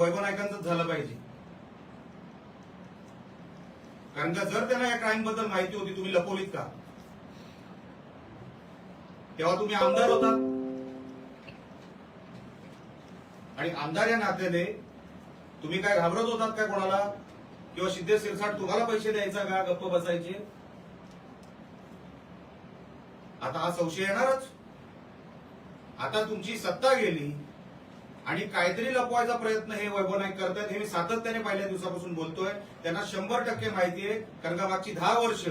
वैभव नाईकांचंच झालं पाहिजे. कारण का जर त्यांना या क्राईम बद्दल माहिती होती, तुम्ही लपवलीत का? तेव्हा तुम्ही आमदार होतात आणि आमदार या नात्याने तुम्ही काय घाबरत होतात का कोणाला? किंवा सिद्धेश शिरसाट तुम्हाला पैसे द्यायचा का, गप्प बसायचे? आता हा संशय येणारच. आता तुमची सत्ता गेली आणि काहीतरी लपवायचा प्रयत्न हे वैभव नाईक करतात. हे मी सातत्याने पहिल्या दिवसापासून बोलतोय. त्यांना 100% माहिती आहे. कारण का मागची 10 वर्ष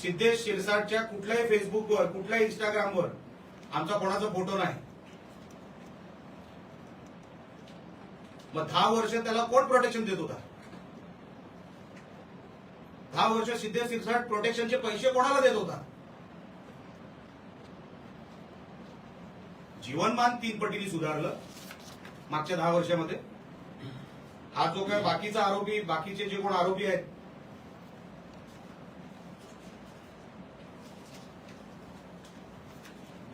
सिद्धेश शिरसाटच्या कुठल्याही फेसबुकवर, कुठल्याही इंस्टाग्रामवर आमचा कोणाचा फोटो नाही. मग 10 वर्ष त्याला कोण प्रोटेक्शन देत होता? 10 वर्ष सिद्धेश शिरसाट प्रोटेक्शनचे पैसे कोणाला देत होता? जीवनमान 3 पटीने सुधारलं मागच्या 10 वर्षामध्ये. हा जो काय बाकीचा आरोपी, बाकीचे जे कोण आरोपी आहेत,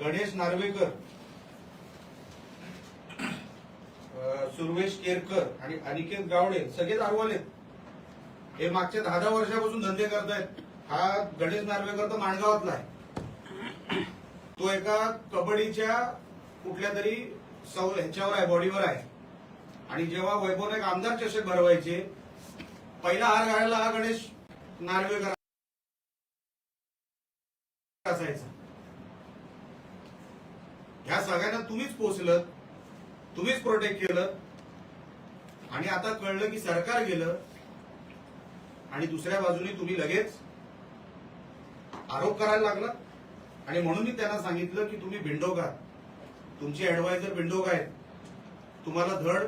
गणेश नार्वेकर, सुर्वेश केरकर आणि अनिकेत गावडे सगळेच आरोपलेत. हे मागच्या 10 वर्षापासून धंदे करतायत. हा गणेश नार्वेकर तर माणगावातला आहे. तो एका कबड्डीच्या कुठल्या तरी ह्याच्यावर आहे, बॉडीवर आहे. आणि जेव्हा वैभव नाईक आमदार चषक भरवायचे, पहिला हार घालायला हा गणेश नार्वेकर असायचा. ह्या सगळ्यांना तुम्हीच पोचलं, तुम्हीच प्रोटेक्ट केलं. आणि आता कळलं की सरकार गेलं आणि दुसऱ्या बाजूने तुम्ही लगेच आरोप करायला लागला. आणि म्हणून मी त्यांना सांगितलं की तुम्ही बिंडोक आहात, तुमचे ऍडवायझर बिंडोक आहेत. तुम्हाला धड